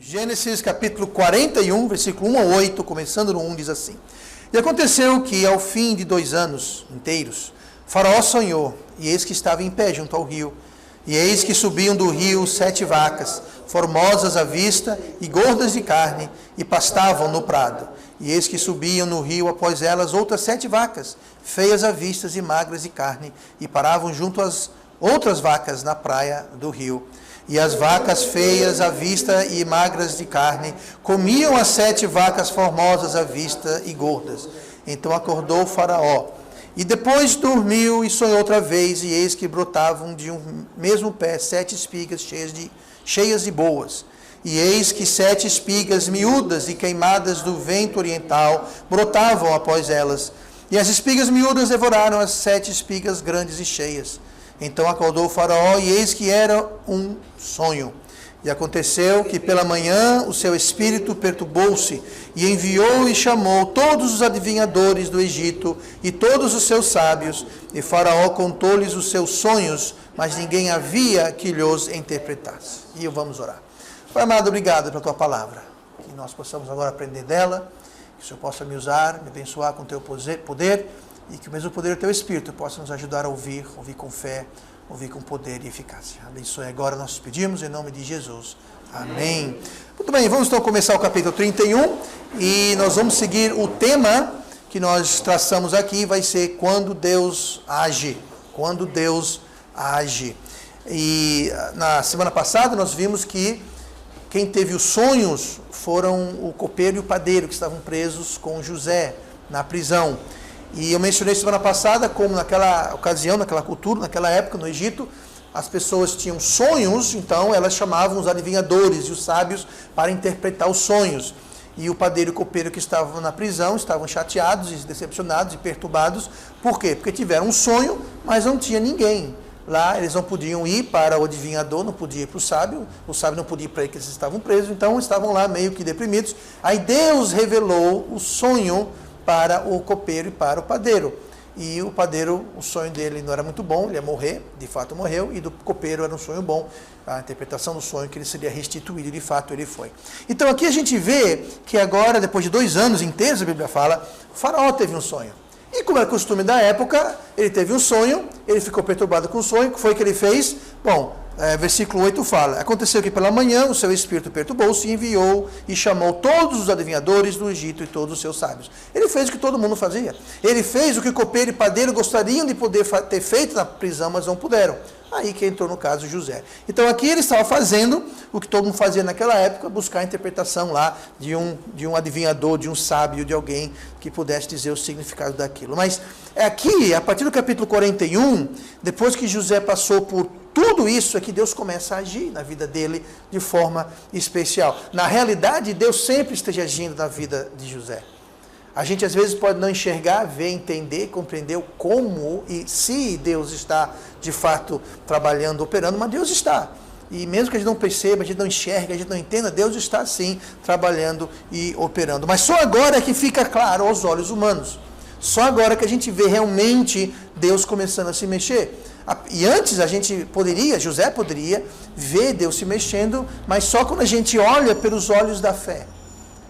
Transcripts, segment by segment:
Gênesis capítulo 41, versículo 1 a 8, começando no 1, diz assim: E aconteceu que, ao fim de 2 anos inteiros, Faraó sonhou, e eis que estava em pé junto ao rio. E eis que subiam do rio 7 vacas, formosas à vista e gordas de carne, e pastavam no prado. E eis que subiam no rio após elas outras 7 vacas, feias à vista e magras de carne, e paravam junto às outras vacas na praia do rio. E as vacas feias à vista e magras de carne comiam as 7 vacas formosas à vista e gordas. Então acordou o Faraó. E depois dormiu e sonhou outra vez, e eis que brotavam de um mesmo pé 7 espigas cheias de boas. E eis que 7 espigas miúdas e queimadas do vento oriental brotavam após elas. E as espigas miúdas devoraram as 7 espigas grandes e cheias. Então acordou o Faraó, e eis que era um sonho. E aconteceu que pela manhã o seu espírito perturbou-se, e enviou e chamou todos os adivinhadores do Egito e todos os seus sábios, e Faraó contou-lhes os seus sonhos, mas ninguém havia que lhos interpretasse. E vamos orar. Pai amado, obrigado pela tua palavra, que nós possamos agora aprender dela, que o Senhor possa me usar, me abençoar com o teu poder, e que o mesmo poder do teu Espírito possa nos ajudar a ouvir com fé, ouvir com poder e eficácia. Abençoe agora, nós pedimos em nome de Jesus. Amém. Muito bem, vamos então começar o capítulo 31 e nós vamos seguir o tema que nós traçamos aqui, vai ser quando Deus age. Quando Deus age. E na semana passada nós vimos que quem teve os sonhos foram o copeiro e o padeiro, que estavam presos com José na prisão. E eu mencionei semana passada como naquela ocasião, naquela cultura, naquela época no Egito, as pessoas tinham sonhos, então elas chamavam os adivinhadores e os sábios para interpretar os sonhos. E o padeiro e o copeiro que estavam na prisão estavam chateados e decepcionados e perturbados. Por quê? Porque tiveram um sonho, mas não tinha ninguém. Lá eles não podiam ir para o adivinhador, não podia ir para o sábio não podia ir para eles que eles estavam presos, então estavam lá meio que deprimidos. Aí Deus revelou o sonho para o copeiro e para o padeiro. E o padeiro, o sonho dele não era muito bom, ele ia morrer, de fato morreu, e do copeiro era um sonho bom, a interpretação do sonho que ele seria restituído, e de fato ele foi. Então aqui a gente vê que agora, depois de 2 anos inteiros, a Bíblia fala, o Faraó teve um sonho. E como era costume da época, ele teve um sonho, ele ficou perturbado com o sonho, o que foi que ele fez? Bom, versículo 8 fala: Aconteceu que pela manhã o seu espírito perturbou-se e enviou e chamou todos os adivinhadores do Egito e todos os seus sábios. Ele fez o que todo mundo fazia. Ele fez o que o copeiro e padeiro gostariam de poder ter feito na prisão, mas não puderam. Aí que entrou no caso José. Então aqui ele estava fazendo o que todo mundo fazia naquela época, buscar a interpretação lá de um adivinhador, de um sábio, de alguém que pudesse dizer o significado daquilo. Mas aqui, a partir do capítulo 41, depois que José passou por tudo isso, é que Deus começa a agir na vida dele de forma especial. Na realidade, Deus sempre esteja agindo na vida de José. A gente às vezes pode não enxergar, ver, entender, compreender o como e se Deus está de fato trabalhando, operando, mas Deus está. E mesmo que a gente não perceba, a gente não enxergue, a gente não entenda, Deus está sim trabalhando e operando. Mas só agora é que fica claro aos olhos humanos. Só agora que a gente vê realmente Deus começando a se mexer. E antes José poderia ver Deus se mexendo, mas só quando a gente olha pelos olhos da fé.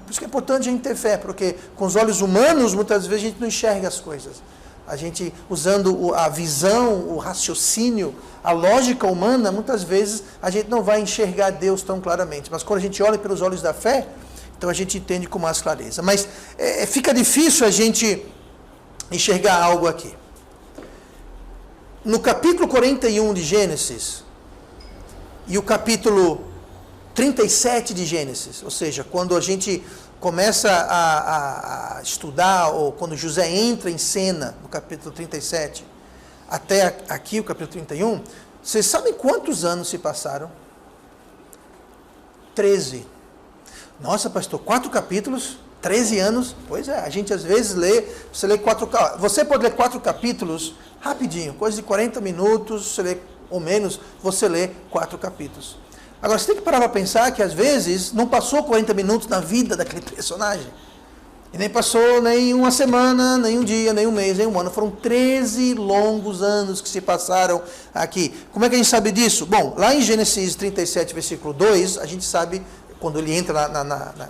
Por isso que é importante a gente ter fé, porque com os olhos humanos, muitas vezes a gente não enxerga as coisas. A gente, usando a visão, o raciocínio, a lógica humana, muitas vezes a gente não vai enxergar Deus tão claramente. Mas quando a gente olha pelos olhos da fé, então a gente entende com mais clareza. Mas fica difícil a gente enxergar algo aqui. No capítulo 41 de Gênesis e o capítulo 37 de Gênesis, ou seja, quando a gente começa a estudar, ou quando José entra em cena, no capítulo 37, até aqui o capítulo 31, vocês sabem quantos anos se passaram? 13. Nossa, pastor, 4 capítulos, 13 anos? Pois é, a gente às vezes você pode ler 4 capítulos rapidinho, coisa de 40 minutos, você lê, ou menos, você lê 4 capítulos. Agora, você tem que parar para pensar que, às vezes, não passou 40 minutos na vida daquele personagem. E nem passou nem uma semana, nem um dia, nem um mês, nem um ano. Foram 13 longos anos que se passaram aqui. Como é que a gente sabe disso? Bom, lá em Gênesis 37, versículo 2, a gente sabe quando ele entra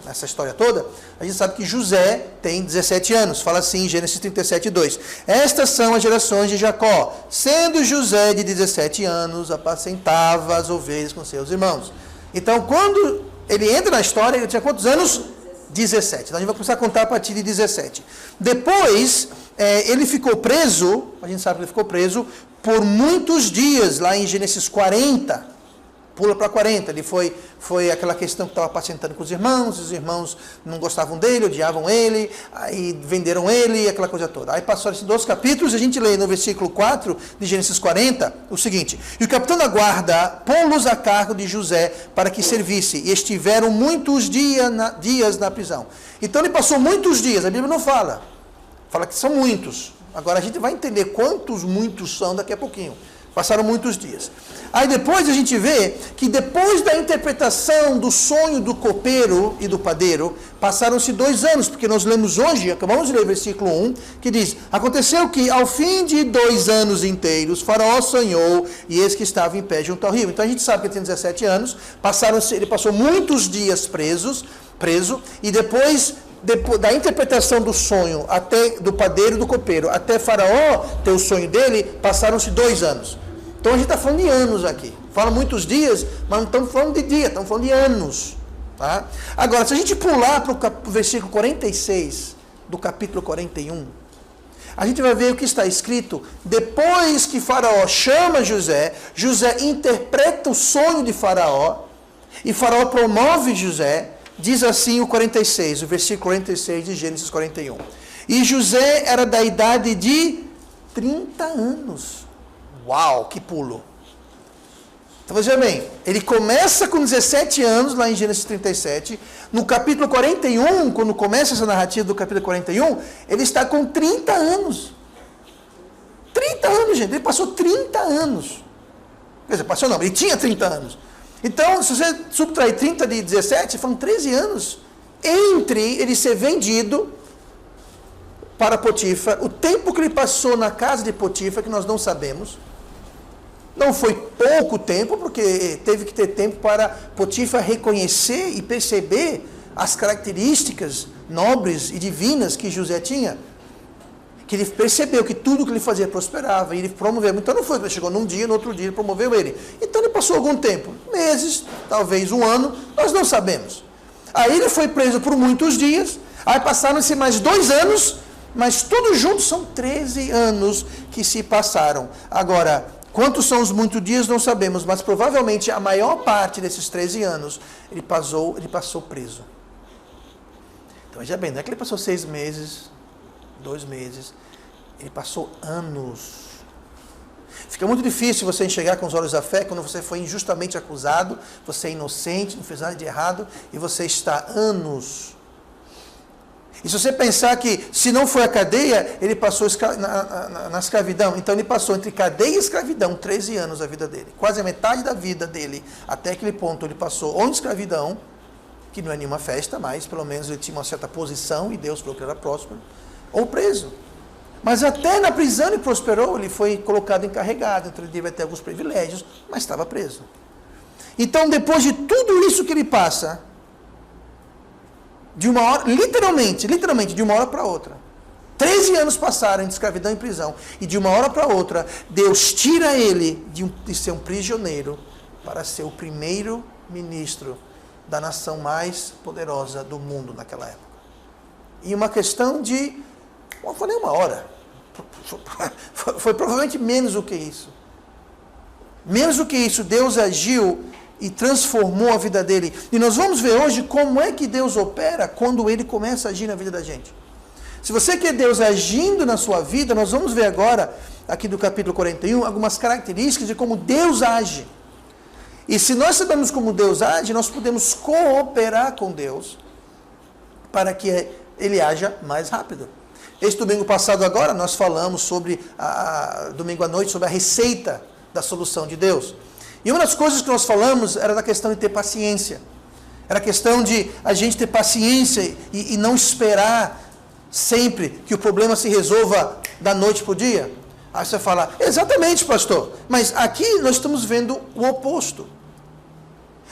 nessa história toda, a gente sabe que José tem 17 anos. Fala assim em Gênesis 37:2. Estas são as gerações de Jacó. Sendo José de 17 anos, apacentava as ovelhas com seus irmãos. Então, quando ele entra na história, ele tinha quantos anos? 17. Então, a gente vai começar a contar a partir de 17. Depois, ele ficou preso, a gente sabe que ele ficou preso, por muitos dias, lá em Gênesis 40. Pula para 40, ele foi aquela questão que estava apacentando com os irmãos não gostavam dele, odiavam ele, aí venderam ele, aquela coisa toda. Aí passaram esses 2 capítulos, a gente lê no versículo 4 de Gênesis 40, o seguinte: e o capitão da guarda pô-los a cargo de José para que servisse, e estiveram muitos dias na prisão. Então ele passou muitos dias, a Bíblia não fala que são muitos. Agora a gente vai entender quantos muitos são daqui a pouquinho. Passaram muitos dias. Aí depois a gente vê que depois da interpretação do sonho do copeiro e do padeiro, passaram-se 2 anos, porque nós lemos hoje, acabamos de ler o versículo 1, que diz: aconteceu que ao fim de 2 anos inteiros, Faraó sonhou, e eis que estava em pé junto ao rio. Então a gente sabe que ele tem 17 anos, ele passou muitos dias preso, e depois da interpretação do sonho, até do padeiro e do copeiro, até Faraó ter o sonho dele, passaram-se 2 anos. Então a gente está falando de anos aqui. Fala muitos dias, mas não estamos falando de dia, estamos falando de anos. Tá? Agora, se a gente pular para o versículo 46 do capítulo 41, a gente vai ver o que está escrito. Depois que Faraó chama José, José interpreta o sonho de Faraó, e Faraó promove José. Diz assim o 46, o versículo 46 de Gênesis 41. E José era da idade de 30 anos. Uau, que pulo. Então veja bem, ele começa com 17 anos, lá em Gênesis 37. No capítulo 41, quando começa essa narrativa do capítulo 41, ele está com 30 anos. 30 anos, gente. Ele passou 30 anos. Quer dizer, passou não, ele tinha 30 anos. Então, se você subtrair 30 de 17, foram 13 anos entre ele ser vendido para Potifar, o tempo que ele passou na casa de Potifar, que nós não sabemos. Não foi pouco tempo, porque teve que ter tempo para Potifar reconhecer e perceber as características nobres e divinas que José tinha. Que ele percebeu que tudo que ele fazia prosperava, e ele promoveu. Então não foi que ele chegou num dia, no outro dia ele promoveu ele. Então ele passou algum tempo, meses, talvez 1 ano, nós não sabemos. Aí ele foi preso por muitos dias, aí passaram-se mais 2 anos, mas tudo junto são 13 anos que se passaram. Agora, quantos são os muitos dias não sabemos, mas provavelmente a maior parte desses 13 anos ele passou preso. Então veja bem, não é que ele passou 6 meses, 2 meses, ele passou anos. Fica muito difícil você enxergar com os olhos da fé quando você foi injustamente acusado, você é inocente, não fez nada de errado, e você está anos. E se você pensar que, se não foi a cadeia, ele passou na escravidão, então ele passou entre cadeia e escravidão 13 anos da vida dele, quase a metade da vida dele, até aquele ponto ele passou ou em escravidão, que não é nenhuma festa, mas pelo menos ele tinha uma certa posição, e Deus falou que ele era próspero, ou preso. Mas até na prisão ele prosperou, ele foi colocado encarregado, então ele devia ter alguns privilégios, mas estava preso. Então, depois de tudo isso que ele passa, de uma hora, literalmente, de uma hora para outra, 13 anos passaram de escravidão e prisão, e de uma hora para outra, Deus tira ele de ser um prisioneiro para ser o primeiro ministro da nação mais poderosa do mundo naquela época. E uma questão de, não foi nem 1 hora, foi provavelmente menos do que isso. Menos do que isso, Deus agiu e transformou a vida dele. E nós vamos ver hoje como é que Deus opera quando ele começa a agir na vida da gente. Se você quer Deus agindo na sua vida, nós vamos ver agora, aqui do capítulo 41, algumas características de como Deus age. E se nós sabemos como Deus age, nós podemos cooperar com Deus para que ele haja mais rápido. Esse domingo passado agora, nós falamos sobre, domingo à noite, sobre a receita da solução de Deus. E uma das coisas que nós falamos era da questão de ter paciência. Era a questão de a gente ter paciência e não esperar sempre que o problema se resolva da noite para o dia. Aí você fala, exatamente, pastor, mas aqui nós estamos vendo o oposto.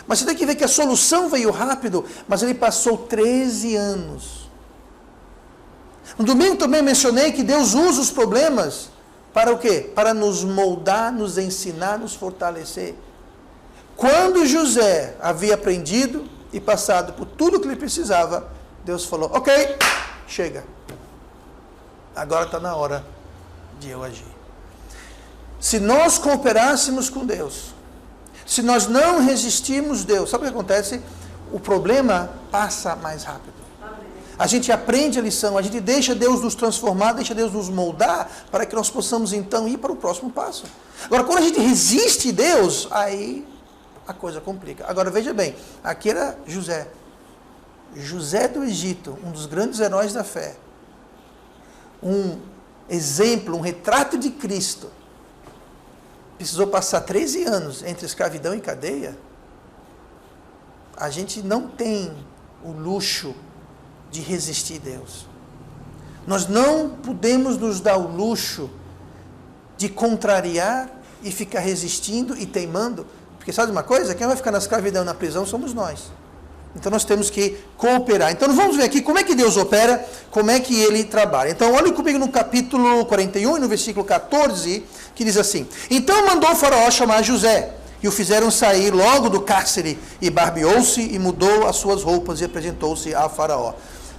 Mas você tem que ver que a solução veio rápido, mas ele passou 13 anos. No domingo também mencionei que Deus usa os problemas para o quê? Para nos moldar, nos ensinar, nos fortalecer. Quando José havia aprendido e passado por tudo que ele precisava, Deus falou, ok, chega. Agora está na hora de eu agir. Se nós cooperássemos com Deus, se nós não resistirmos Deus, sabe o que acontece? O problema passa mais rápido. A gente aprende a lição, a gente deixa Deus nos transformar, deixa Deus nos moldar, para que nós possamos então ir para o próximo passo. Agora, quando a gente resiste Deus, aí a coisa complica. Agora, veja bem, aqui era José. José do Egito, um dos grandes heróis da fé. Um exemplo, um retrato de Cristo. Precisou passar 13 anos entre escravidão e cadeia. A gente não tem o luxo de resistir a Deus. Nós não podemos nos dar o luxo de contrariar e ficar resistindo e teimando. Porque sabe uma coisa? Quem vai ficar na escravidão e na prisão somos nós. Então nós temos que cooperar. Então vamos ver aqui como é que Deus opera, como é que Ele trabalha. Então olhe comigo no capítulo 41 e no versículo 14, que diz assim: Então mandou o faraó chamar José, e o fizeram sair logo do cárcere, e barbeou-se, e mudou as suas roupas, e apresentou-se a faraó.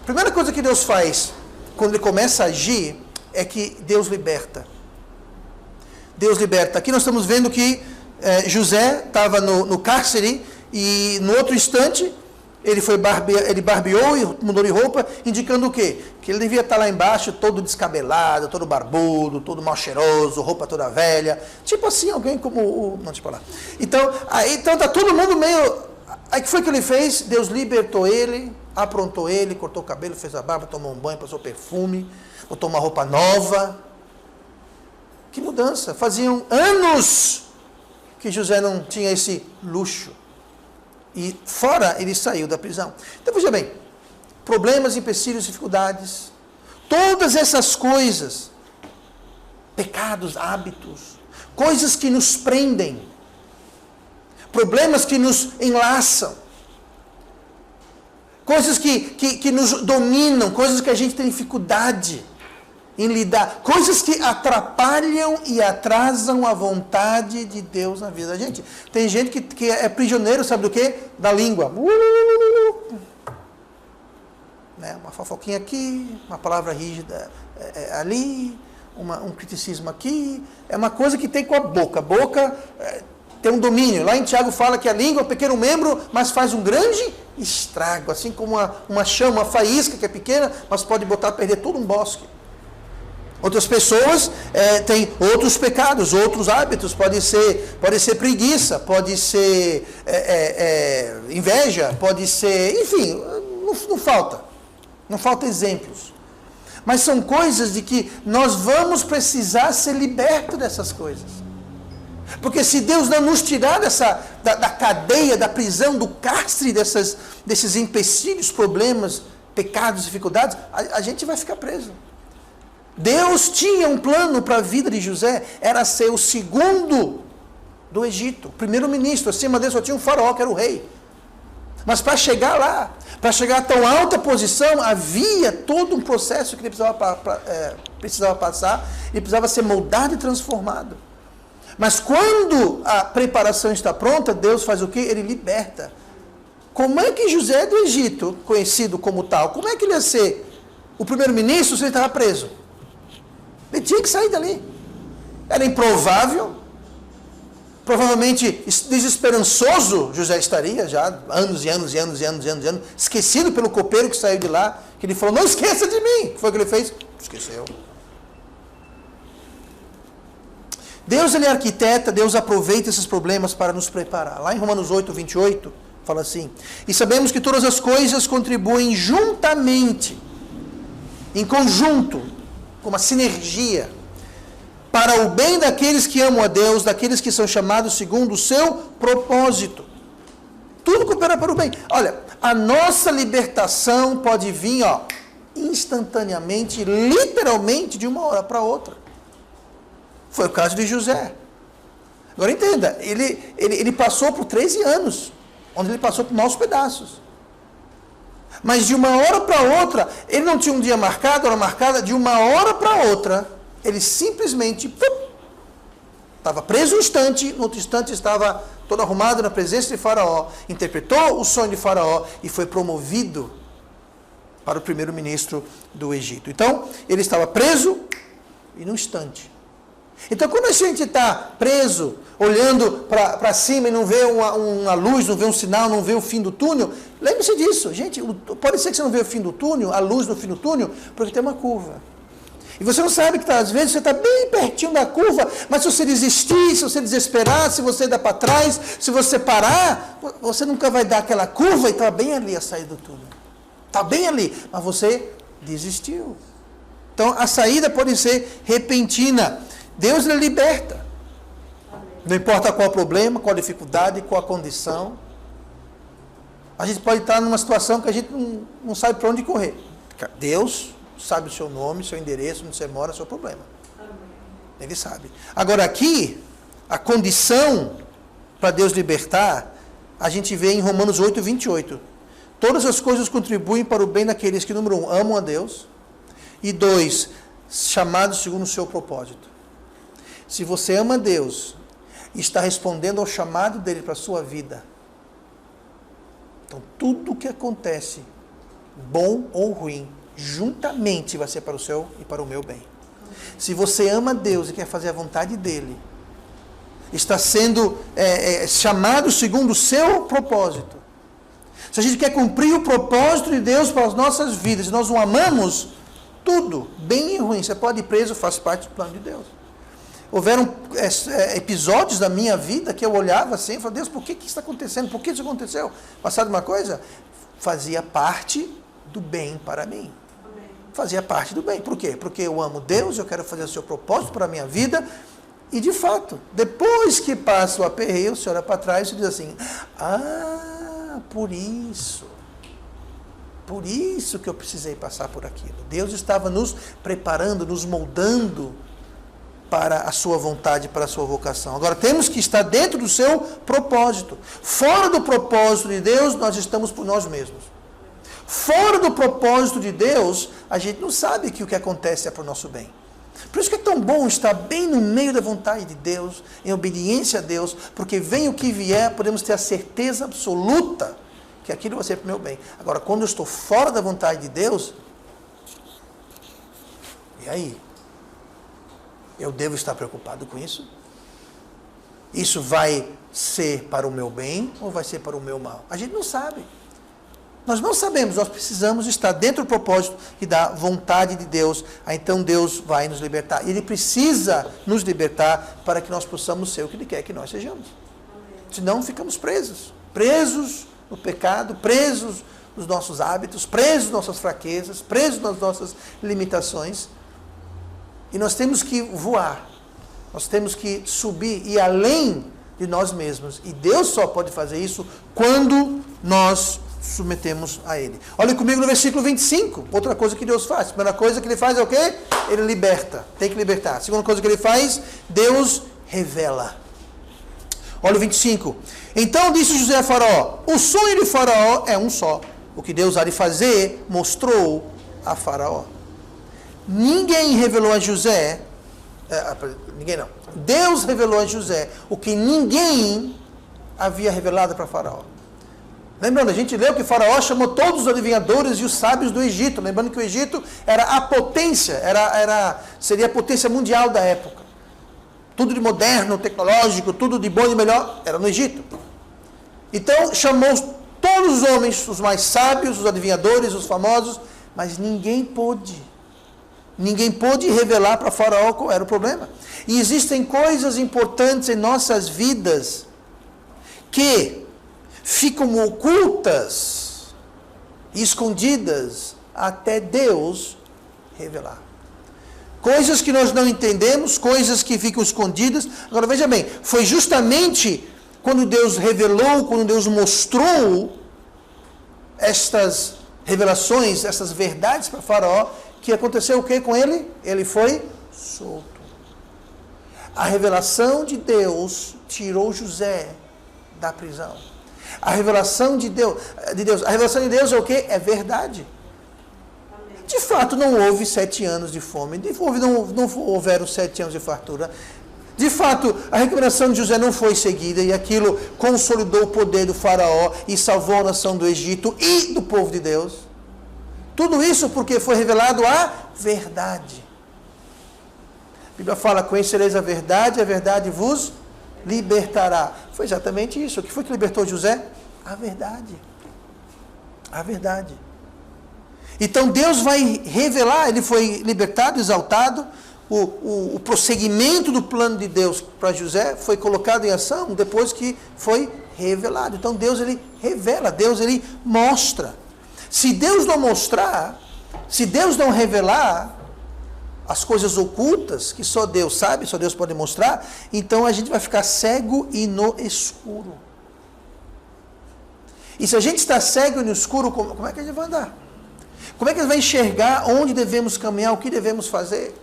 A primeira coisa que Deus faz, quando Ele começa a agir, é que Deus liberta. Deus liberta. Aqui nós estamos vendo que José estava no cárcere, e no outro instante, ele barbeou e mudou de roupa, indicando o quê? Que ele devia estar lá embaixo todo descabelado, todo barbudo, todo mal cheiroso, roupa toda velha. Tipo assim, alguém como o... Não, tipo lá. Então tá todo mundo meio... Aí que foi que ele fez? Deus libertou ele, aprontou ele, cortou o cabelo, fez a barba, tomou um banho, passou perfume, botou uma roupa nova. Que mudança! Faziam anos que José não tinha esse luxo. E fora ele saiu da prisão. Então veja bem, problemas, empecilhos, dificuldades, todas essas coisas, pecados, hábitos, coisas que nos prendem, problemas que nos enlaçam, coisas que nos dominam, coisas que a gente tem dificuldade em lidar, coisas que atrapalham e atrasam a vontade de Deus na vida da gente. Tem gente que é prisioneiro, sabe do quê? Da língua. Uma fofoquinha aqui, uma palavra rígida ali, um criticismo aqui. É uma coisa que tem com a boca. A boca tem um domínio. Lá em Tiago fala que a língua é um pequeno membro, mas faz um grande estrago. Assim como uma chama, uma faísca que é pequena, mas pode botar a perder todo um bosque. Outras pessoas têm outros pecados, outros hábitos, pode ser preguiça, pode ser inveja, pode ser, enfim, não falta exemplos. Mas são coisas de que nós vamos precisar ser libertos dessas coisas. Porque se Deus não nos tirar da cadeia, da prisão, do cárcere desses empecilhos, problemas, pecados, dificuldades, a gente vai ficar preso. Deus tinha um plano para a vida de José, era ser o segundo do Egito, primeiro-ministro. Acima dele só tinha um faraó, que era o rei. Mas para chegar lá, para chegar a tão alta posição, havia todo um processo que ele precisava passar, ele precisava ser moldado e transformado. Mas quando a preparação está pronta, Deus faz o quê? Ele liberta. Como é que José do Egito, conhecido como tal, como é que ele ia ser o primeiro-ministro se ele estava preso? Ele tinha que sair dali. Era improvável. Provavelmente desesperançoso José estaria já anos e anos, esquecido pelo copeiro que saiu de lá, que ele falou, não esqueça de mim. O que foi que ele fez? Esqueceu. Deus, ele é arquiteta, Deus aproveita esses problemas para nos preparar. Lá em Romanos 8, 28, fala assim, e sabemos que todas as coisas contribuem juntamente, em conjunto, com uma sinergia, para o bem daqueles que amam a Deus, daqueles que são chamados segundo o seu propósito. Tudo coopera para o bem. Olha, a nossa libertação pode vir, instantaneamente, literalmente, de uma hora para outra. Foi o caso de José. Agora entenda, ele passou por 13 anos onde ele passou por maus pedaços. Mas de uma hora para outra, ele não tinha um dia marcado, hora marcada, de uma hora para outra, ele simplesmente estava preso um instante, no outro instante estava todo arrumado na presença de Faraó, interpretou o sonho de Faraó e foi promovido para o primeiro-ministro do Egito. Então, ele estava preso e num instante. Então, quando a gente está preso, olhando para cima e não vê uma luz, não vê um sinal, não vê o fim do túnel, lembre-se disso. Gente, pode ser que você não vê o fim do túnel, a luz no fim do túnel, porque tem uma curva. E você não sabe que às vezes você está bem pertinho da curva, mas se você desistir, se você desesperar, se você dar para trás, se você parar, você nunca vai dar aquela curva e está bem ali a saída do túnel. Está bem ali, mas você desistiu. Então a saída pode ser repentina. Deus lhe liberta. Não importa qual o problema, qual a dificuldade, qual a condição. A gente pode estar numa situação que a gente não sabe para onde correr. Deus sabe o seu nome, seu endereço, onde você mora, o seu problema. Ele sabe. Agora aqui, a condição para Deus libertar, a gente vê em Romanos 8, 28. Todas as coisas contribuem para o bem daqueles que, número 1, amam a Deus, e 2, chamados segundo o seu propósito. Se você ama Deus e está respondendo ao chamado dele para a sua vida, então tudo o que acontece, bom ou ruim, juntamente vai ser para o seu e para o meu bem. Se você ama Deus e quer fazer a vontade dele, está sendo chamado segundo o seu propósito. Se a gente quer cumprir o propósito de Deus para as nossas vidas, e nós o amamos, tudo, bem e ruim, você pode ir preso, faz parte do plano de Deus. Houveram episódios da minha vida que eu olhava assim e falava, Deus, por que isso está acontecendo? Por que isso aconteceu? Passado uma coisa, fazia parte do bem para mim. Fazia parte do bem. Por quê? Porque eu amo Deus, eu quero fazer o seu propósito para a minha vida. E de fato, depois que passa o aperreio, você olha para trás e diz assim, por isso que eu precisei passar por aquilo. Deus estava nos preparando, nos moldando para a sua vontade, para a sua vocação. Agora, temos que estar dentro do seu propósito. Fora do propósito de Deus, nós estamos por nós mesmos. Fora do propósito de Deus, a gente não sabe que o que acontece é para o nosso bem. Por isso que é tão bom estar bem no meio da vontade de Deus, em obediência a Deus, porque vem o que vier, podemos ter a certeza absoluta que aquilo vai ser para o meu bem. Agora, quando eu estou fora da vontade de Deus, e aí? Eu devo estar preocupado com isso? Isso vai ser para o meu bem ou vai ser para o meu mal? A gente não sabe. Nós não sabemos, nós precisamos estar dentro do propósito e da vontade de Deus. Aí então Deus vai nos libertar. Ele precisa nos libertar para que nós possamos ser o que Ele quer que nós sejamos. Senão ficamos presos. Presos no pecado, presos nos nossos hábitos, presos nas nossas fraquezas, presos nas nossas limitações. E nós temos que voar. Nós temos que subir e além de nós mesmos. E Deus só pode fazer isso quando nós submetemos a Ele. Olha comigo no versículo 25. Outra coisa que Deus faz. A primeira coisa que Ele faz é o quê? Ele liberta. Tem que libertar. A segunda coisa que Ele faz, Deus revela. Olha o 25. Então disse José a Faraó, o sonho de Faraó é um só. O que Deus há de fazer, mostrou a Faraó. Ninguém revelou a José, ninguém não. Deus revelou a José o que ninguém havia revelado para Faraó. Lembrando, a gente leu que Faraó chamou todos os adivinhadores e os sábios do Egito. Lembrando que o Egito era a potência, seria a potência mundial da época. Tudo de moderno, tecnológico, tudo de bom e melhor, era no Egito. Então, chamou todos os homens, os mais sábios, os adivinhadores, os famosos, mas ninguém pôde revelar para Faraó qual era o problema. E existem coisas importantes em nossas vidas que ficam ocultas e escondidas até Deus revelar. Coisas que nós não entendemos, coisas que ficam escondidas. Agora veja bem, foi justamente quando Deus revelou, quando Deus mostrou estas revelações, essas verdades para Faraó, que aconteceu o que com ele? Ele foi solto. A revelação de Deus tirou José da prisão. A revelação de Deus, a revelação de Deus é o quê? É verdade. De fato, não houve 7 anos de fome. Não houveram 7 anos de fartura. De fato, a recomendação de José não foi seguida e aquilo consolidou o poder do faraó e salvou a nação do Egito e do povo de Deus. Tudo isso porque foi revelado a verdade. A Bíblia fala, conhecereis a verdade vos libertará. Foi exatamente isso. O que foi que libertou José? A verdade. A verdade. Então Deus vai revelar, ele foi libertado, exaltado, o prosseguimento do plano de Deus para José foi colocado em ação depois que foi revelado. Então Deus ele revela, Deus ele mostra. Se Deus não mostrar, se Deus não revelar as coisas ocultas que só Deus sabe, só Deus pode mostrar, então a gente vai ficar cego e no escuro. E se a gente está cego e no escuro, como é que a gente vai andar? Como é que a gente vai enxergar onde devemos caminhar, o que devemos fazer?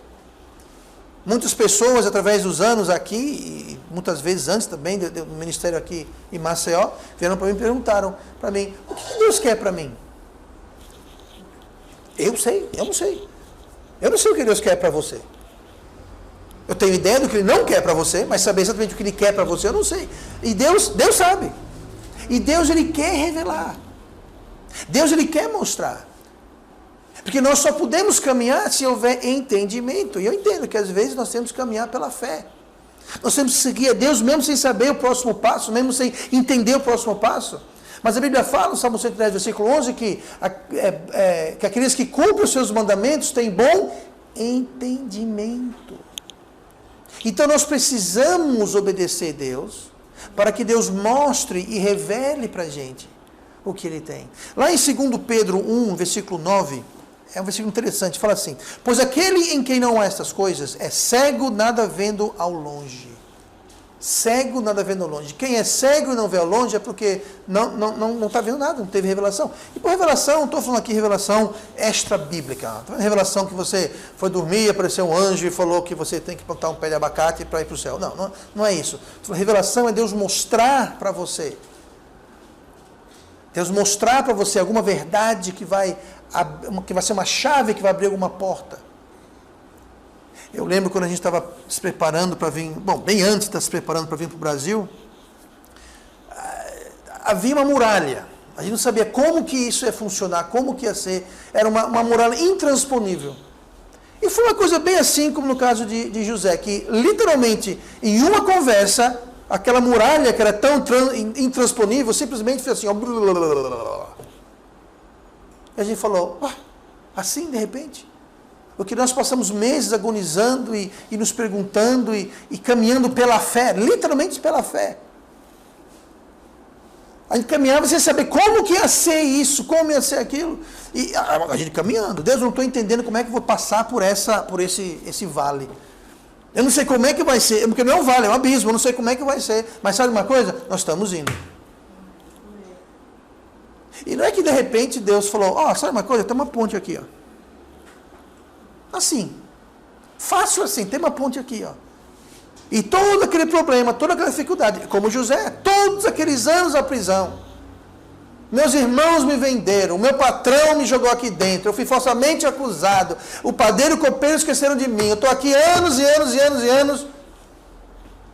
Muitas pessoas, através dos anos aqui, e muitas vezes antes também do ministério aqui em Maceió, vieram para mim e perguntaram para mim, o que Deus quer para mim? Eu não sei. Eu não sei o que Deus quer para você. Eu tenho ideia do que Ele não quer para você, mas saber exatamente o que Ele quer para você, eu não sei. E Deus sabe. E Deus, Ele quer revelar. Deus, Ele quer mostrar. Porque nós só podemos caminhar se houver entendimento. E eu entendo que às vezes nós temos que caminhar pela fé. Nós temos que seguir a Deus mesmo sem saber o próximo passo, mesmo sem entender o próximo passo. Mas a Bíblia fala, no Salmo 110, versículo 11, que aqueles que cumprem os seus mandamentos têm bom entendimento. Então nós precisamos obedecer a Deus, para que Deus mostre e revele para a gente o que Ele tem. Lá em 2 Pedro 1, versículo 9, é um versículo interessante, fala assim, pois aquele em quem não há estas coisas é cego, nada vendo ao longe. Cego, nada vendo ao longe. Quem é cego e não vê ao longe é porque não está vendo nada, não teve revelação. E por revelação, não estou falando aqui revelação extra-bíblica. Estou falando revelação que você foi dormir, apareceu um anjo e falou que você tem que plantar um pé de abacate para ir para o céu. Não é isso. Revelação é Deus mostrar para você. Deus mostrar para você alguma verdade que vai ser uma chave que vai abrir alguma porta. Eu lembro quando a gente estava se preparando para vir, bem antes de estar se preparando para vir para o Brasil, havia uma muralha. A gente não sabia como que isso ia funcionar, como que ia ser. Era uma muralha intransponível. E foi uma coisa bem assim como no caso de José, que literalmente, em uma conversa, aquela muralha que era tão intransponível, simplesmente fez assim, ó, e a gente falou, assim de repente? Porque nós passamos meses agonizando e nos perguntando e caminhando pela fé, literalmente pela fé. A gente caminhava sem saber como que ia ser isso, como ia ser aquilo. E a gente caminhando. Deus, eu não estou entendendo como é que eu vou passar por esse vale. Eu não sei como é que vai ser, porque não é um vale, é um abismo, eu não sei como é que vai ser. Mas sabe uma coisa? Nós estamos indo. E não é que de repente Deus falou, sabe uma coisa? Tem uma ponte aqui, ó. Assim, fácil assim, tem uma ponte aqui, ó. E todo aquele problema, toda aquela dificuldade, como José, todos aqueles anos na prisão, meus irmãos me venderam, o meu patrão me jogou aqui dentro, eu fui falsamente acusado, o padeiro e o copeiro esqueceram de mim, eu estou aqui anos e anos e anos e anos,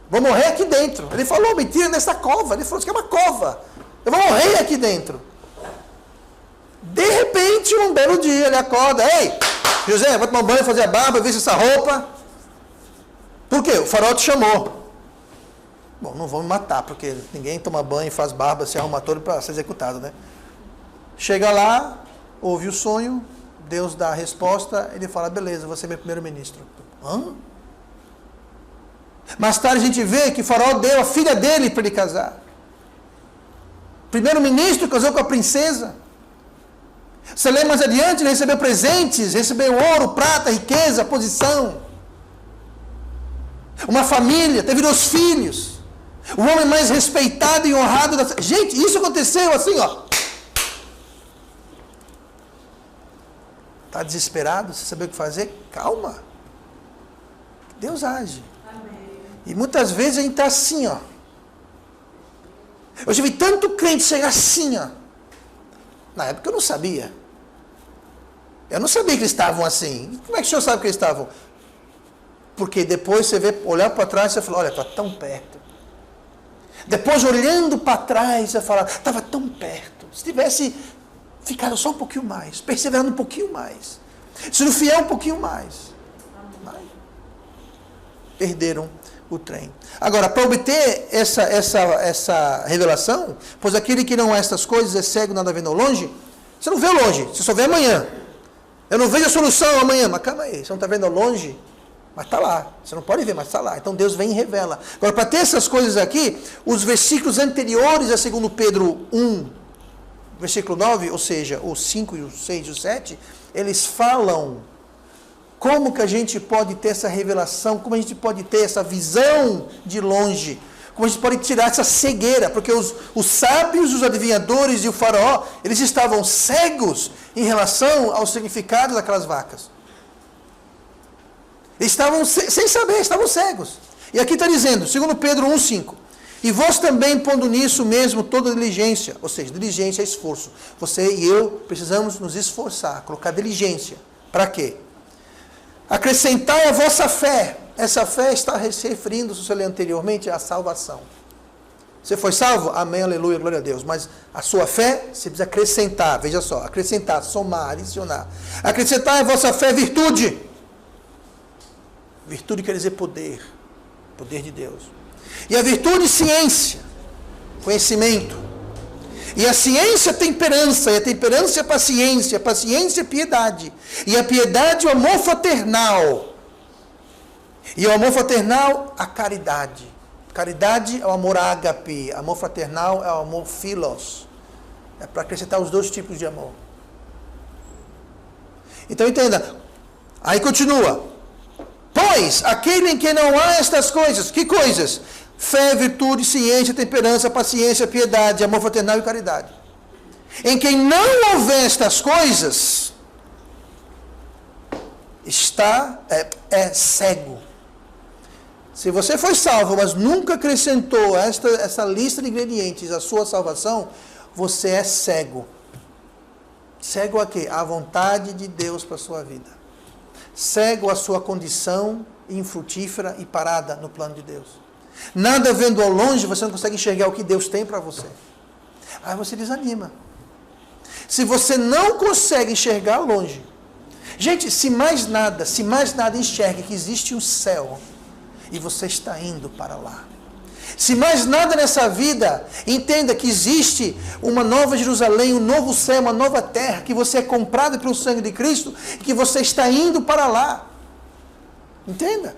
vou morrer aqui dentro. Ele falou, mentira, nessa cova, ele falou, isso aqui é uma cova, eu vou morrer aqui dentro. De repente, um belo dia, ele acorda, ei, José, vai tomar um banho, fazer a barba, veste essa roupa. Por quê? O faraó te chamou. Bom, não vão me matar, porque ninguém toma banho, faz barba, se arruma todo para ser executado, né? Chega lá, ouve o sonho, Deus dá a resposta, ele fala, beleza, você é meu primeiro-ministro. Hã? Mais tarde a gente vê que o faraó deu a filha dele para ele casar. Primeiro-ministro casou com a princesa. Você lê mais adiante, ele recebeu presentes, recebeu ouro, prata, riqueza, posição. Uma família, teve 2 filhos. O homem mais respeitado e honrado da... Gente, isso aconteceu assim, ó. Está desesperado, sem saber o que fazer? Calma. Deus age. Amém. E muitas vezes a gente está assim, ó. Eu já vi tanto crente chegar assim, ó. Na época eu não sabia. Eu não sabia que eles estavam assim. Como é que o senhor sabe que eles estavam? Porque depois você vê, olhar para trás e você fala, olha, está tão perto. Depois olhando para trás, você fala, estava tão perto. Se tivesse ficado só um pouquinho mais, perseverando um pouquinho mais, sendo fiel um pouquinho mais. Mas perderam o trem. Agora, para obter essa revelação, pois aquele que não é estas coisas é cego, nada vendo ao longe, você não vê ao longe, você só vê amanhã. Eu não vejo a solução amanhã, mas calma aí, você não está vendo ao longe, mas está lá. Você não pode ver, mas está lá. Então Deus vem e revela. Agora, para ter essas coisas aqui, os versículos anteriores a 2 Pedro 1, versículo 9, ou seja, o 5, o 6 e o 7, eles falam como que a gente pode ter essa revelação, como a gente pode ter essa visão de longe, como a gente pode tirar essa cegueira, porque os sábios, os adivinhadores e o faraó, eles estavam cegos em relação ao significado daquelas vacas. Eles estavam sem saber, estavam cegos. E aqui está dizendo, 2 Pedro 1,5, e vós também pondo nisso mesmo toda diligência, ou seja, diligência é esforço. Você e eu precisamos nos esforçar, colocar diligência. Para quê? Acrescentai a vossa fé. Essa fé está se referindo, se você ler anteriormente, à salvação. Você foi salvo? Amém, aleluia, glória a Deus. Mas a sua fé, você precisa acrescentar, veja só, acrescentar, somar, adicionar. Acrescentai a vossa fé virtude. Virtude quer dizer poder, poder de Deus. E a virtude, ciência, conhecimento. E a ciência, temperança, e a temperança, paciência, paciência, piedade. E a piedade, o amor fraternal. E o amor fraternal, a caridade. Caridade é o amor ágape, amor fraternal é o amor philos. É para acrescentar os dois tipos de amor. Então entenda, aí continua. Pois, aquele em que não há estas coisas, que coisas? Fé, virtude, ciência, temperança, paciência, piedade, amor fraternal e caridade. Em quem não houver estas coisas, é cego. Se você foi salvo, mas nunca acrescentou essa lista de ingredientes à sua salvação, você é cego. Cego a quê? A vontade de Deus para a sua vida. Cego a sua condição infrutífera e parada no plano de Deus. Nada vendo ao longe, você não consegue enxergar o que Deus tem para você. Aí você desanima. Se você não consegue enxergar longe. Gente, se mais nada enxergue que existe um céu e você está indo para lá. Se mais nada nessa vida, entenda que existe uma nova Jerusalém, um novo céu, uma nova terra, que você é comprado pelo sangue de Cristo e que você está indo para lá. Entenda?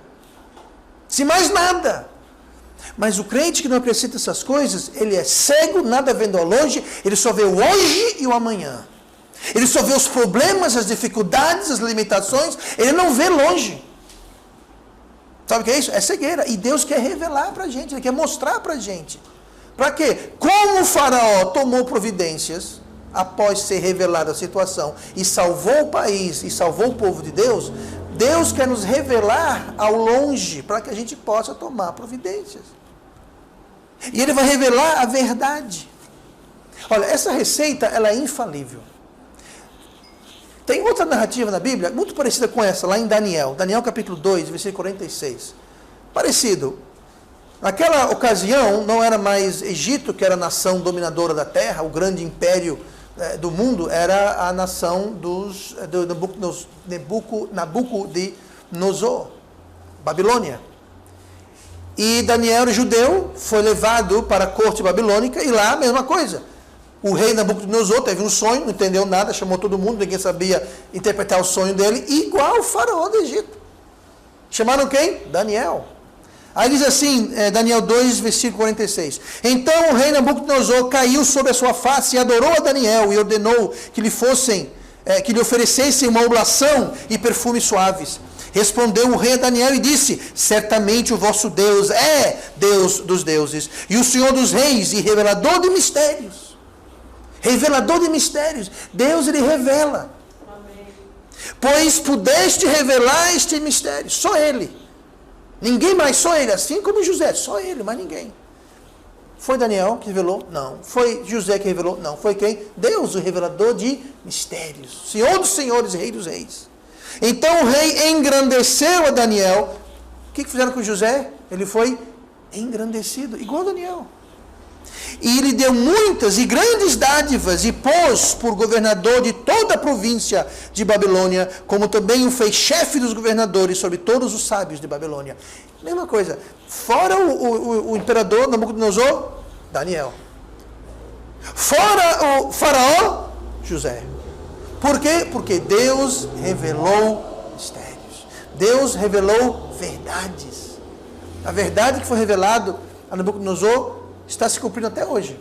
Se mais nada. Mas o crente que não acrescenta essas coisas, ele é cego, nada vendo ao longe, ele só vê o hoje e o amanhã. Ele só vê os problemas, as dificuldades, as limitações, ele não vê longe. Sabe o que é isso? É cegueira. E Deus quer revelar para a gente, Ele quer mostrar para a gente. Para quê? Como o faraó tomou providências, após ser revelada a situação, e salvou o país, e salvou o povo de Deus, Deus quer nos revelar ao longe, para que a gente possa tomar providências. E Ele vai revelar a verdade. Olha, essa receita, ela é infalível. Tem outra narrativa na Bíblia, muito parecida com essa, lá em Daniel. Daniel capítulo 2, versículo 46. Parecido. Naquela ocasião, não era mais Egito, que era a nação dominadora da terra, o grande império do mundo, era a nação do Nabucodonosor, Babilônia. E Daniel, judeu, foi levado para a corte babilônica, e lá a mesma coisa. O rei Nabucodonosor teve um sonho, não entendeu nada, chamou todo mundo, ninguém sabia interpretar o sonho dele, igual o faraó do Egito. Chamaram quem? Daniel. Aí diz assim, Daniel 2, versículo 46. Então o rei Nabucodonosor caiu sobre a sua face e adorou a Daniel e ordenou que lhe oferecessem uma oblação e perfumes suaves. Respondeu o rei a Daniel e disse: certamente o vosso Deus é Deus dos deuses e o Senhor dos reis e revelador de mistérios. Revelador de mistérios. Deus, Ele revela. Amém. Pois pudeste revelar este mistério. Só Ele. Ninguém mais, só Ele. Assim como José, só Ele, mais ninguém. Foi Daniel que revelou? Não. Foi José que revelou? Não. Foi quem? Deus, o revelador de mistérios. Senhor dos senhores, Rei dos reis. Então o rei engrandeceu a Daniel. O que fizeram com José? Ele foi engrandecido, igual a Daniel. E lhe deu muitas e grandes dádivas, e pôs por governador de toda a província de Babilônia, como também o fez chefe dos governadores sobre todos os sábios de Babilônia. Mesma coisa, fora o imperador Nabucodonosor, Daniel. Fora o faraó, José. Por quê? Porque Deus revelou mistérios. Deus revelou verdades. A verdade que foi revelada a Nabucodonosor está se cumprindo até hoje.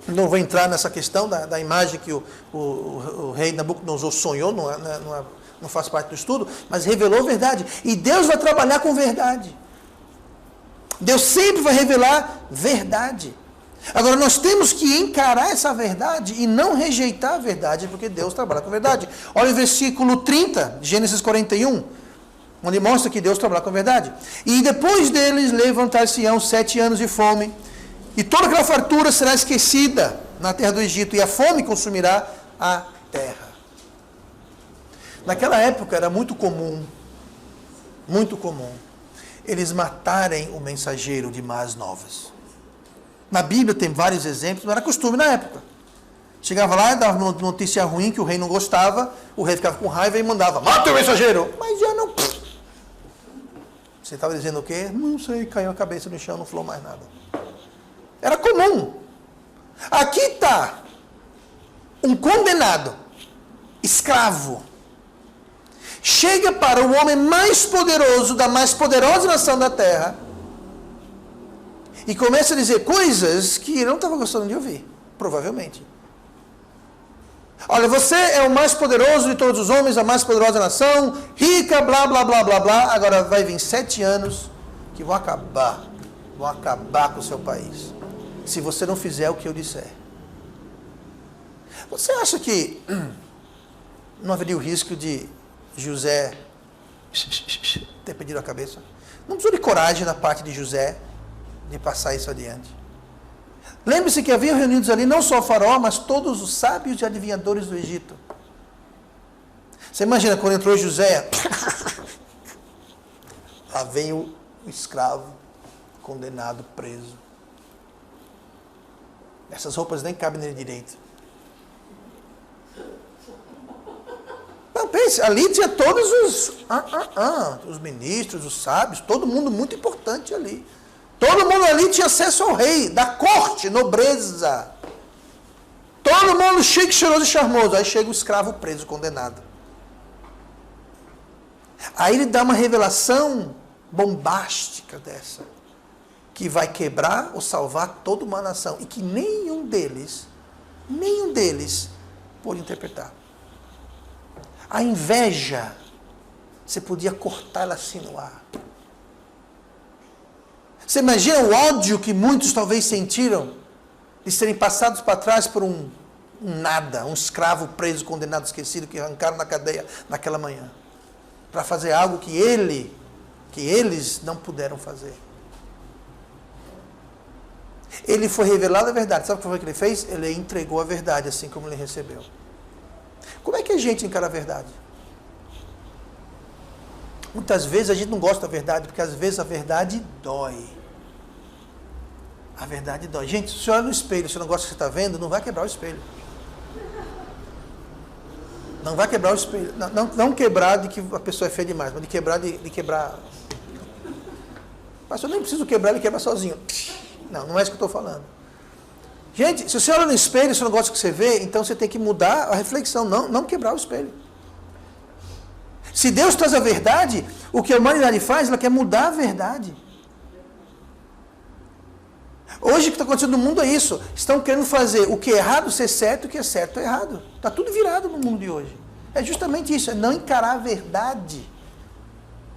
Não vou entrar nessa questão da imagem que o rei Nabucodonosor sonhou, não faz parte do estudo, mas revelou verdade. E Deus vai trabalhar com verdade. Deus sempre vai revelar verdade. Agora, nós temos que encarar essa verdade e não rejeitar a verdade, porque Deus trabalha com verdade. Olha o versículo 30, Gênesis 41, onde mostra que Deus trabalha com verdade. E depois deles levantar-se-ão 7 anos de fome, e toda aquela fartura será esquecida na terra do Egito, e a fome consumirá a terra. Naquela época era muito comum, eles matarem o mensageiro de más novas. Na Bíblia tem vários exemplos, não era costume na época. Chegava lá e dava uma notícia ruim que o rei não gostava, o rei ficava com raiva e mandava, mata o mensageiro! Mas já não... Você estava dizendo o quê? Não sei, caiu a cabeça no chão, não falou mais nada. Era comum. Aqui está um condenado, escravo, chega para o homem mais poderoso, da mais poderosa nação da terra, e começa a dizer coisas que ele não estava gostando de ouvir, provavelmente. Olha, você é o mais poderoso de todos os homens, a mais poderosa nação, rica, blá, blá, blá, blá, blá. Agora vai vir 7 anos que vão acabar com o seu país, se você não fizer o que eu disser. Você acha que não haveria o risco de José ter perdido a cabeça? Não precisou de coragem da parte de José de passar isso adiante. Lembre-se que havia reunidos ali não só o faraó, mas todos os sábios e adivinhadores do Egito. Você imagina quando entrou José, lá vem o escravo, condenado, preso. Essas roupas nem cabem nele direito. Não, pense, ali tinha todos os ministros, os sábios, todo mundo muito importante ali. Todo mundo ali tinha acesso ao rei, da corte, nobreza. Todo mundo chique, cheiroso e charmoso. Aí chega o escravo preso, condenado. Aí ele dá uma revelação bombástica dessa, que vai quebrar ou salvar toda uma nação, e que nenhum deles pôde interpretar. A inveja, você podia cortá-la assim no ar. Você imagina o ódio que muitos talvez sentiram de serem passados para trás por um nada, um escravo preso, condenado, esquecido, que arrancaram na cadeia naquela manhã, para fazer algo que eles não puderam fazer. Ele foi revelado a verdade. Sabe o que foi que ele fez? Ele entregou a verdade, assim como ele recebeu. Como é que a gente encara a verdade? Muitas vezes a gente não gosta da verdade, porque às vezes a verdade dói. A verdade dói. Gente, se você olha no espelho, se não gosta do que você está vendo, não vai quebrar o espelho. Não vai quebrar o espelho. Não quebrar de que a pessoa é feia demais, mas de quebrar. Mas eu nem preciso quebrar, ele quebra sozinho. Não é isso que eu estou falando. Gente, se você olha no espelho e você não gosta do que você vê, então você tem que mudar a reflexão, não quebrar o espelho. Se Deus traz a verdade, o que a humanidade faz, ela quer mudar a verdade. Hoje o que está acontecendo no mundo é isso. Estão querendo fazer o que é errado ser certo, o que é certo é errado. Está tudo virado no mundo de hoje. É justamente isso, é não encarar a verdade.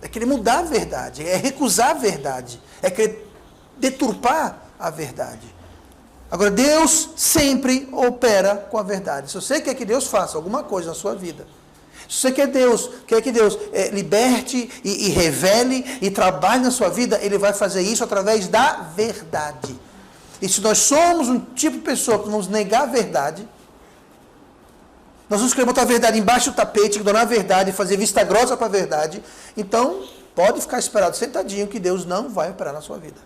É querer mudar a verdade, é recusar a verdade, é querer deturpar a verdade. Agora, Deus sempre opera com a verdade. Se você quer que Deus faça alguma coisa na sua vida, se você quer que Deus liberte e revele e trabalhe na sua vida, Ele vai fazer isso através da verdade. E se nós somos um tipo de pessoa que vamos negar a verdade, nós vamos querer botar a verdade embaixo do tapete, ignorar a verdade, fazer vista grossa para a verdade, então pode ficar esperado sentadinho que Deus não vai operar na sua vida.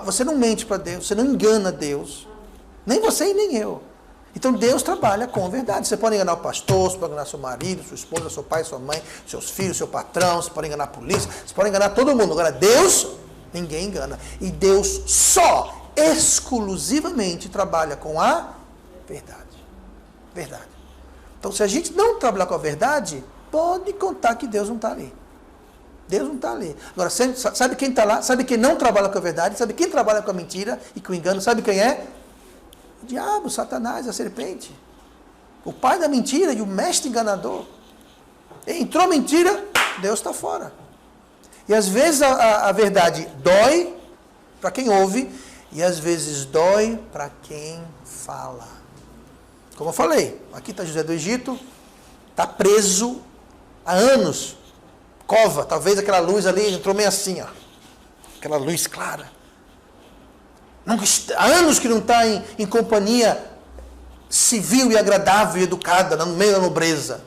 Você não mente para Deus, você não engana Deus, nem você e nem eu. Então Deus trabalha com a verdade. Você pode enganar o pastor, você pode enganar seu marido, sua esposa, seu pai, sua mãe, seus filhos, seu patrão, você pode enganar a polícia, você pode enganar todo mundo. Agora Deus, ninguém engana. E Deus só, exclusivamente, trabalha com a verdade. Verdade. Então se a gente não trabalhar com a verdade, pode contar que Deus não está ali. Deus não está ali. Agora, sabe quem está lá? Sabe quem não trabalha com a verdade? Sabe quem trabalha com a mentira e com o engano? Sabe quem é? O diabo, Satanás, a serpente. O pai da mentira e o mestre enganador. Entrou mentira, Deus está fora. E às vezes a verdade dói para quem ouve e às vezes dói para quem fala. Como eu falei, aqui está José do Egito, está preso há anos. Cova, talvez aquela luz ali entrou meio assim, ó. Aquela luz clara. Há anos que não está em companhia civil e agradável e educada, no meio da nobreza.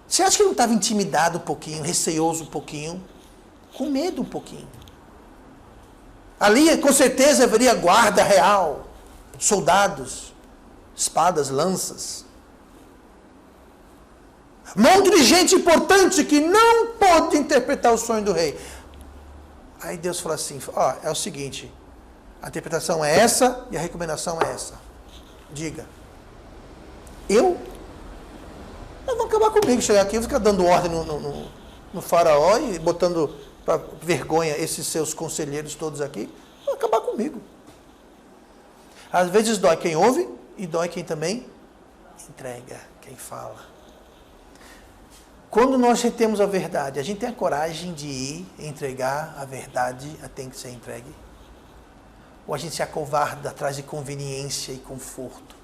Você acha que ele não estava intimidado um pouquinho, receoso um pouquinho, com medo um pouquinho? Ali, com certeza, haveria guarda real, soldados, espadas, lanças. Um monte de gente importante que não pôde interpretar o sonho do rei. Aí Deus falou assim, é o seguinte, a interpretação é essa e a recomendação é essa. Diga. Eles vão acabar comigo, chegar aqui, eu vou ficar dando ordem no faraó e botando para vergonha esses seus conselheiros todos aqui, vão acabar comigo. Às vezes dói quem ouve e dói quem também entrega, quem fala. Quando nós retemos a verdade, a gente tem a coragem de ir entregar a verdade a tem que ser entregue? Ou a gente se acovarda atrás de conveniência e conforto?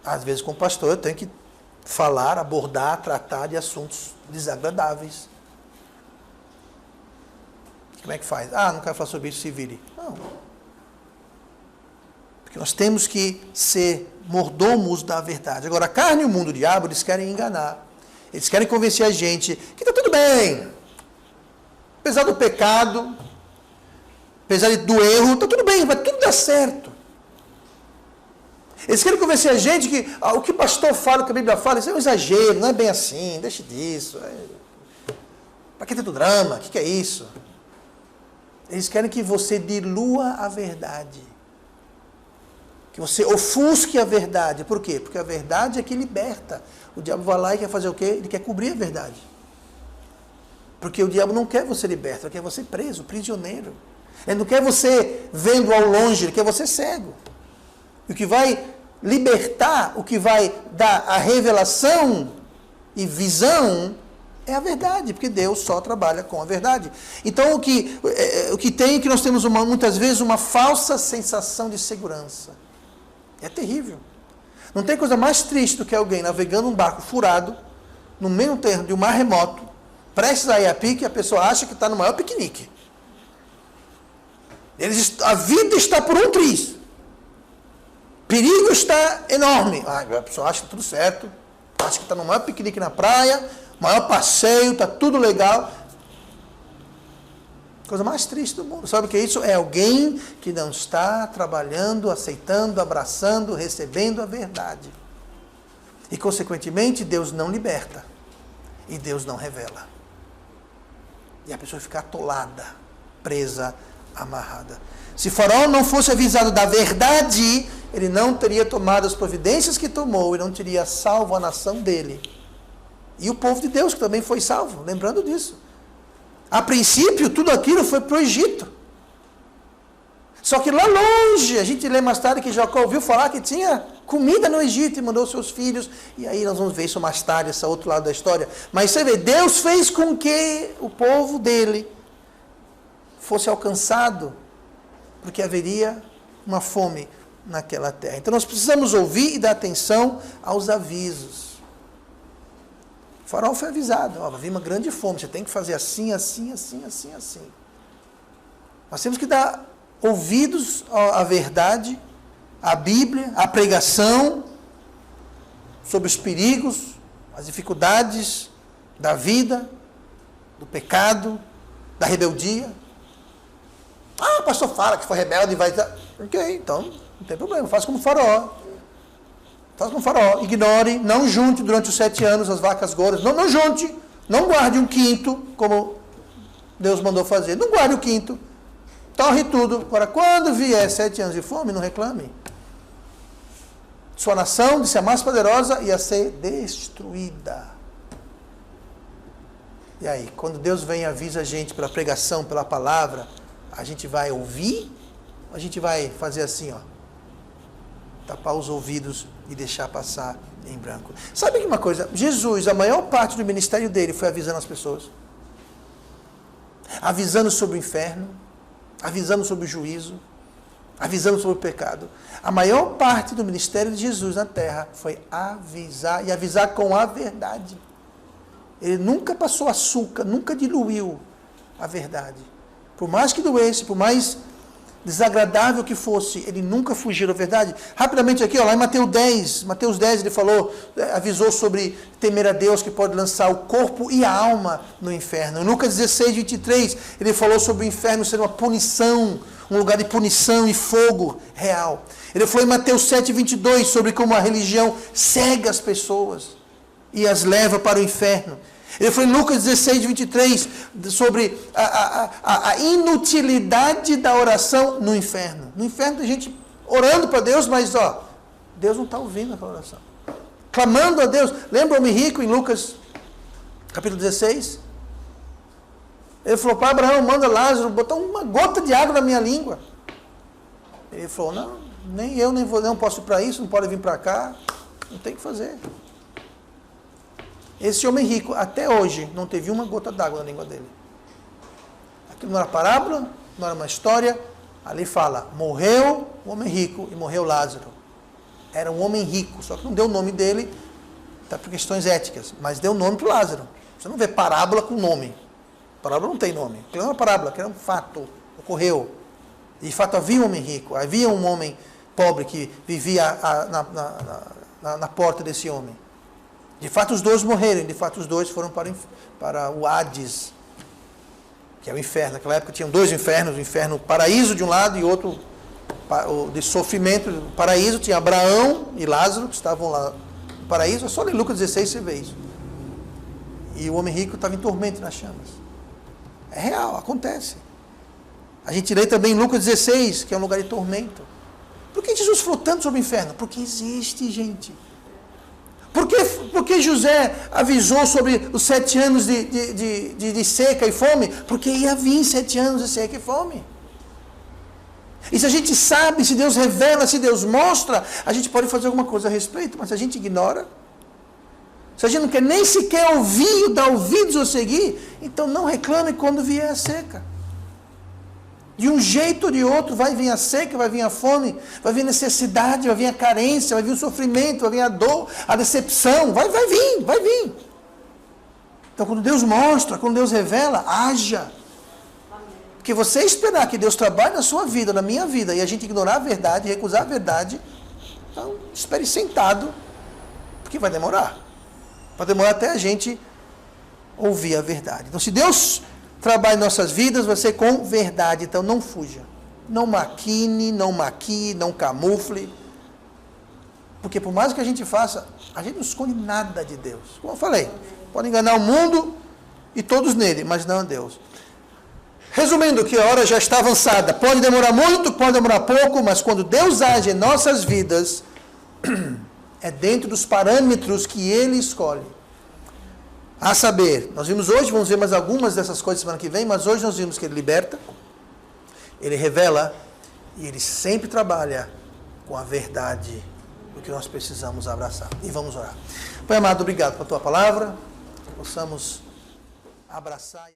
Às vezes, como pastor, eu tenho que falar, abordar, tratar de assuntos desagradáveis. Como é que faz? Não quero falar sobre isso, se vire. Não. Porque nós temos que ser mordomos da verdade. Agora, a carne e o mundo, o diabo, eles querem enganar. Eles querem convencer a gente que está tudo bem. Apesar do pecado, apesar do erro, está tudo bem, vai tudo dar certo. Eles querem convencer a gente que o que o pastor fala, o que a Bíblia fala, isso é um exagero, não é bem assim, deixa disso. Para que tanto drama? O que é isso? Eles querem que você dilua a verdade. Que você ofusque a verdade. Por quê? Porque a verdade é que liberta. O diabo vai lá e quer fazer o quê? Ele quer cobrir a verdade. Porque o diabo não quer você liberto, ele quer você preso, prisioneiro. Ele não quer você vendo ao longe, ele quer você cego. E o que vai libertar, o que vai dar a revelação e visão é a verdade, porque Deus só trabalha com a verdade. Então o que tem é que nós temos muitas vezes uma falsa sensação de segurança. É terrível. Não tem coisa mais triste do que alguém navegando um barco furado, no meio termo de um mar remoto, prestes a ir a pique, e a pessoa acha que está no maior piquenique. A vida está por um triz. Perigo está enorme. A pessoa acha que está tudo certo, acha que está no maior piquenique na praia, maior passeio, está tudo legal. Coisa mais triste do mundo. Sabe o que é isso? É alguém que não está trabalhando, aceitando, abraçando, recebendo a verdade. E, consequentemente, Deus não liberta. E Deus não revela. E a pessoa fica atolada, presa, amarrada. Se Faraó não fosse avisado da verdade, ele não teria tomado as providências que tomou e não teria salvo a nação dele. E o povo de Deus, que também foi salvo, lembrando disso. A princípio, tudo aquilo foi para o Egito. Só que lá longe, a gente lê mais tarde que Jacó ouviu falar que tinha comida no Egito e mandou seus filhos. E aí nós vamos ver isso mais tarde, esse outro lado da história. Mas você vê, Deus fez com que o povo dele fosse alcançado, porque haveria uma fome naquela terra. Então nós precisamos ouvir e dar atenção aos avisos. O faraó foi avisado, vai vir uma grande fome, você tem que fazer assim, assim, assim, assim, assim. Nós temos que dar ouvidos à verdade, à Bíblia, à pregação sobre os perigos, as dificuldades da vida, do pecado, da rebeldia. O pastor fala que foi rebelde e vai... Ok, então não tem problema, faz como Faraó. Faz como Faraó, ignore, não junte durante os 7 anos as vacas gordas, não junte, não guarde um quinto, como Deus mandou fazer, não guarde o quinto, torre tudo, para quando vier 7 anos de fome, não reclame. Sua nação, de ser a mais poderosa, ia ser destruída. E aí, quando Deus vem e avisa a gente pela pregação, pela palavra, a gente vai ouvir, ou a gente vai fazer assim, tapar os ouvidos e deixar passar em branco? Sabe que uma coisa? Jesus, a maior parte do ministério dele foi avisando as pessoas. Avisando sobre o inferno, avisando sobre o juízo, avisando sobre o pecado. A maior parte do ministério de Jesus na terra foi avisar, e avisar com a verdade. Ele nunca passou açúcar, nunca diluiu a verdade. Por mais que doesse, por mais desagradável que fosse, ele nunca fugiu da verdade. Rapidamente aqui, lá em Mateus 10 ele falou, avisou sobre temer a Deus, que pode lançar o corpo e a alma no inferno. Em Lucas 16:23, ele falou sobre o inferno ser uma punição, um lugar de punição e fogo real. Ele falou em Mateus 7:22 sobre como a religião cega as pessoas e as leva para o inferno. Ele falou em Lucas 16:23 sobre a inutilidade da oração no inferno. No inferno tem gente orando para Deus, mas Deus não está ouvindo aquela oração. Clamando a Deus. Lembra o homem rico em Lucas capítulo 16? Ele falou para Abraão, manda Lázaro botar uma gota de água na minha língua. Ele falou, não, nem eu, nem vou, não posso ir para isso, não pode vir para cá, não tem o que fazer. Esse homem rico, até hoje, não teve uma gota d'água na língua dele. Aquilo não era parábola, não era uma história. Ali fala, morreu o homem rico e morreu Lázaro. Era um homem rico, só que não deu o nome dele, tá, por questões éticas, mas deu o nome para Lázaro. Você não vê parábola com nome. Parábola não tem nome. Aquilo não é uma parábola, aquilo é um fato. Ocorreu. E de fato havia um homem rico, havia um homem pobre que vivia na porta desse homem. De fato os dois morreram, de fato os dois foram para o Hades, que é o inferno. Naquela época tinham 2 infernos, o inferno paraíso de um lado e outro de sofrimento. No paraíso tinha Abraão e Lázaro, que estavam lá no paraíso. É só ler Lucas 16 você vê isso. E o homem rico estava em tormento nas chamas. É real, acontece. A gente lê também em Lucas 16, que é um lugar de tormento. Por que Jesus falou tanto sobre o inferno? Porque existe, gente. Por que José avisou sobre os 7 anos de seca e fome? Porque ia vir 7 anos de seca e fome. E se a gente sabe, se Deus revela, se Deus mostra, a gente pode fazer alguma coisa a respeito, mas se a gente ignora, se a gente não quer nem sequer ouvir, dar ouvidos ou seguir, então não reclame quando vier a seca. De um jeito ou de outro, vai vir a seca, vai vir a fome, vai vir a necessidade, vai vir a carência, vai vir o sofrimento, vai vir a dor, a decepção, vai vir. Então quando Deus mostra, quando Deus revela, haja. Porque você esperar que Deus trabalhe na sua vida, na minha vida, e a gente ignorar a verdade, recusar a verdade, então espere sentado, porque vai demorar. Vai demorar até a gente ouvir a verdade. Então se Deus trabalha em nossas vidas, vai ser com verdade. Então não fuja. Não maquine, não maquie, não camufle. Porque por mais que a gente faça, a gente não esconde nada de Deus. Como eu falei, pode enganar o mundo e todos nele, mas não a Deus. Resumindo, que a hora já está avançada. Pode demorar muito, pode demorar pouco, mas quando Deus age em nossas vidas, é dentro dos parâmetros que Ele escolhe. A saber, nós vimos hoje, vamos ver mais algumas dessas coisas semana que vem, mas hoje nós vimos que Ele liberta, Ele revela, e Ele sempre trabalha com a verdade do que nós precisamos abraçar. E vamos orar. Pai amado, obrigado pela Tua palavra, que possamos abraçar.